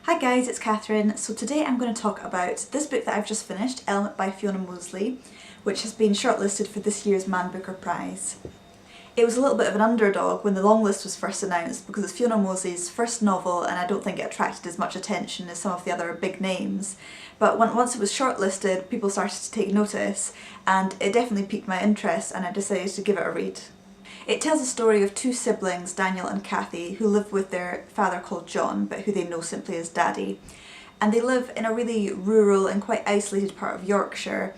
Hi guys, it's Catherine. So today I'm going to talk about this book that I've just finished, Elmet by Fiona Mozley, which has been shortlisted for this year's Man Booker Prize. It was a little bit of an underdog when the longlist was first announced because it's Fiona Mozley's first novel and I don't think it attracted as much attention as some of the other big names. But once it was shortlisted, people started to take notice and it definitely piqued my interest and I decided to give it a read. It tells a story of two siblings, Daniel and Kathy, who live with their father called John, but who they know simply as Daddy. And they live in a really rural and quite isolated part of Yorkshire,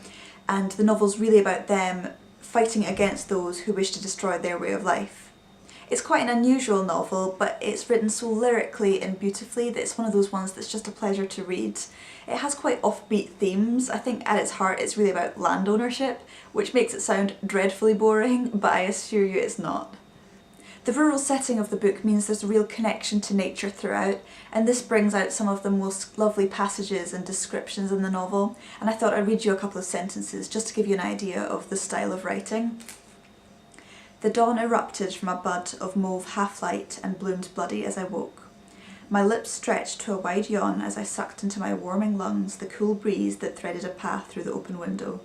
and the novel's really about them fighting against those who wish to destroy their way of life. It's quite an unusual novel, but it's written so lyrically and beautifully that it's one of those ones that's just a pleasure to read. It has quite offbeat themes. I think at its heart it's really about land ownership, which makes it sound dreadfully boring, but I assure you it's not. The rural setting of the book means there's a real connection to nature throughout, and this brings out some of the most lovely passages and descriptions in the novel, and I thought I'd read you a couple of sentences just to give you an idea of the style of writing. The dawn erupted from a bud of mauve half-light and bloomed bloody as I woke. My lips stretched to a wide yawn as I sucked into my warming lungs the cool breeze that threaded a path through the open window.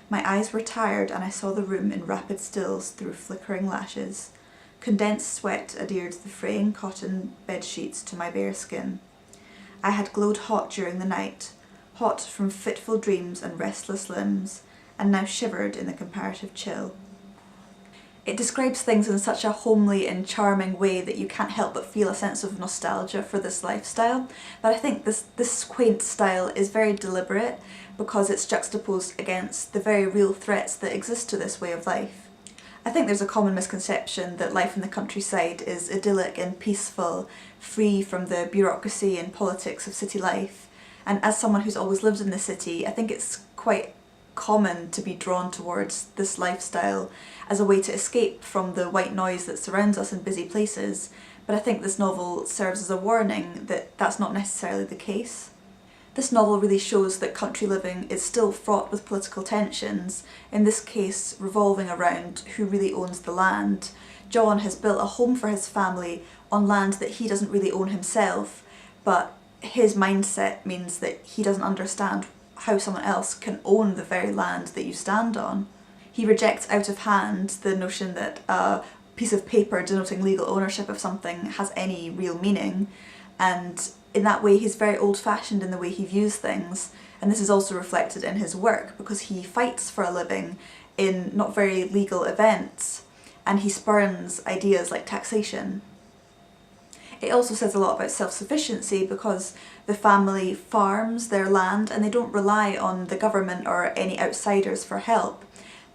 My eyes were tired and I saw the room in rapid stills through flickering lashes. Condensed sweat adhered the fraying cotton bedsheets to my bare skin. I had glowed hot during the night, hot from fitful dreams and restless limbs, and now shivered in the comparative chill. It describes things in such a homely and charming way that you can't help but feel a sense of nostalgia for this lifestyle, but I think this quaint style is very deliberate because it's juxtaposed against the very real threats that exist to this way of life. I think there's a common misconception that life in the countryside is idyllic and peaceful, free from the bureaucracy and politics of city life, and as someone who's always lived in the city, I think it's quite common to be drawn towards this lifestyle as a way to escape from the white noise that surrounds us in busy places, but I think this novel serves as a warning that that's not necessarily the case. This novel really shows that country living is still fraught with political tensions, in this case revolving around who really owns the land. John has built a home for his family on land that he doesn't really own himself, but his mindset means that he doesn't understand how someone else can own the very land that you stand on. He rejects out of hand the notion that a piece of paper denoting legal ownership of something has any real meaning, and in that way he's very old-fashioned in the way he views things, and this is also reflected in his work because he fights for a living in not very legal events, and he spurns ideas like taxation. It also says a lot about self-sufficiency because the family farms their land and they don't rely on the government or any outsiders for help.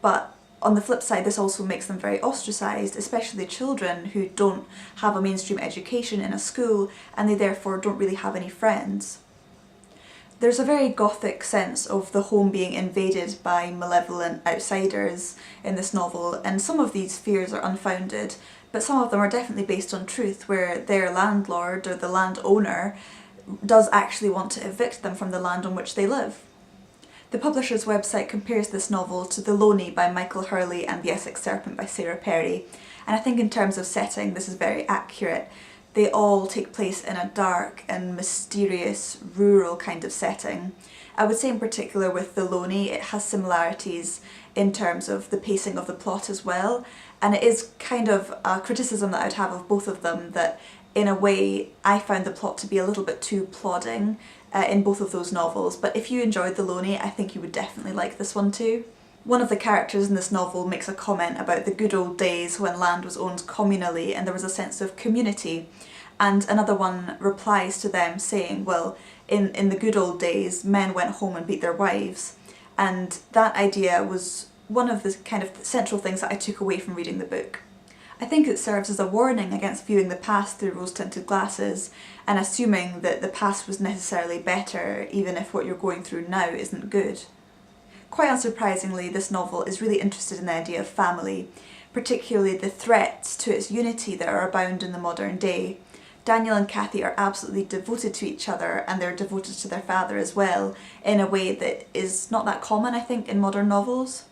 But on the flip side, this also makes them very ostracised, especially children who don't have a mainstream education in a school and they therefore don't really have any friends. There's a very Gothic sense of the home being invaded by malevolent outsiders in this novel, and some of these fears are unfounded, but some of them are definitely based on truth, where their landlord or the landowner does actually want to evict them from the land on which they live. The publisher's website compares this novel to The Loney by Michael Hurley and The Essex Serpent by Sarah Perry, and I think in terms of setting this is very accurate. They all take place in a dark and mysterious rural kind of setting. I would say in particular with The Loney it has similarities in terms of the pacing of the plot as well, and it is kind of a criticism that I'd have of both of them, that in a way I found the plot to be a little bit too plodding in both of those novels, but if you enjoyed The Loney I think you would definitely like this one too. One of the characters in this novel makes a comment about the good old days when land was owned communally and there was a sense of community, and another one replies to them saying, well, in the good old days men went home and beat their wives, and that idea was one of the kind of central things that I took away from reading the book. I think it serves as a warning against viewing the past through rose-tinted glasses and assuming that the past was necessarily better even if what you're going through now isn't good. Quite unsurprisingly, this novel is really interested in the idea of family, particularly the threats to its unity that are abound in the modern day. Daniel and Kathy are absolutely devoted to each other and they're devoted to their father as well, in a way that is not that common I think in modern novels.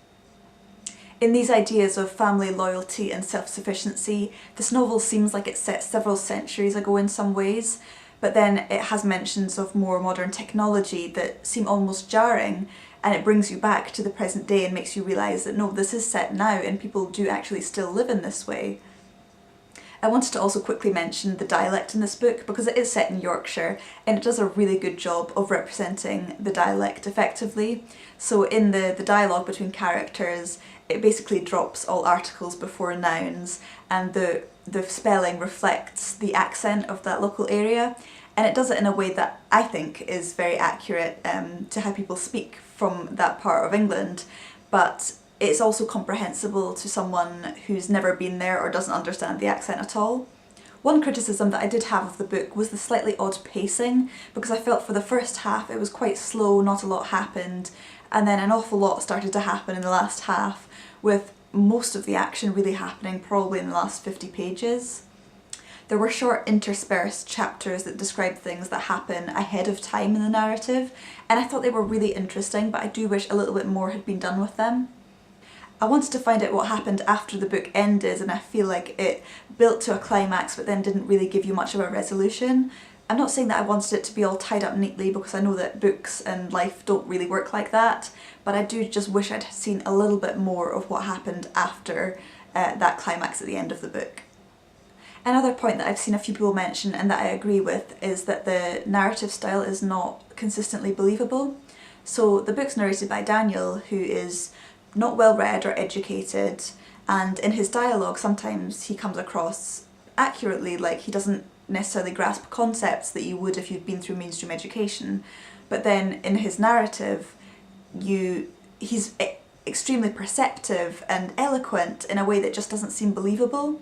In these ideas of family loyalty and self-sufficiency, this novel seems like it's set several centuries ago in some ways, but then it has mentions of more modern technology that seem almost jarring, and it brings you back to the present day and makes you realise that no, this is set now and people do actually still live in this way. I wanted to also quickly mention the dialect in this book because it is set in Yorkshire and it does a really good job of representing the dialect effectively. So in the dialogue between characters, it basically drops all articles before nouns, and the spelling reflects the accent of that local area, and it does it in a way that I think is very accurate to how people speak from that part of England, but it's also comprehensible to someone who's never been there or doesn't understand the accent at all. One criticism that I did have of the book was the slightly odd pacing, because I felt for the first half it was quite slow, not a lot happened, and then an awful lot started to happen in the last half, with most of the action really happening probably in the last 50 pages. There were short interspersed chapters that described things that happen ahead of time in the narrative, and I thought they were really interesting, but I do wish a little bit more had been done with them. I wanted to find out what happened after the book ended, and I feel like it built to a climax but then didn't really give you much of a resolution. I'm not saying that I wanted it to be all tied up neatly, because I know that books and life don't really work like that, but I do just wish I'd seen a little bit more of what happened after that climax at the end of the book. Another point that I've seen a few people mention and that I agree with is that the narrative style is not consistently believable. So the book's narrated by Daniel, who is not well read or educated, and in his dialogue sometimes he comes across accurately like he doesn't necessarily grasp concepts that you would if you'd been through mainstream education, but then in his narrative he's extremely perceptive and eloquent in a way that just doesn't seem believable.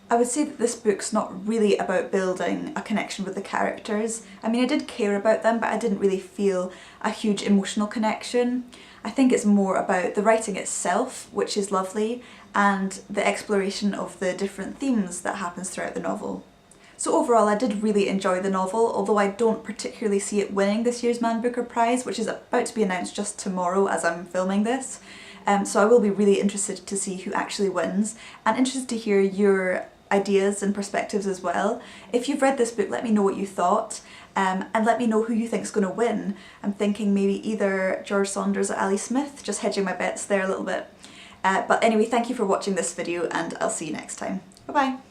I would say that this book's not really about building a connection with the characters. I mean, I did care about them, but I didn't really feel a huge emotional connection. I think it's more about the writing itself, which is lovely, and the exploration of the different themes that happens throughout the novel. So overall, I did really enjoy the novel, although I don't particularly see it winning this year's Man Booker Prize, which is about to be announced just tomorrow as I'm filming this. So I will be really interested to see who actually wins, and interested to hear your ideas and perspectives as well. If you've read this book, let me know what you thought, and let me know who you think's going to win. I'm thinking maybe either George Saunders or Ali Smith, just hedging my bets there a little bit. But anyway, thank you for watching this video, and I'll see you next time. Bye bye!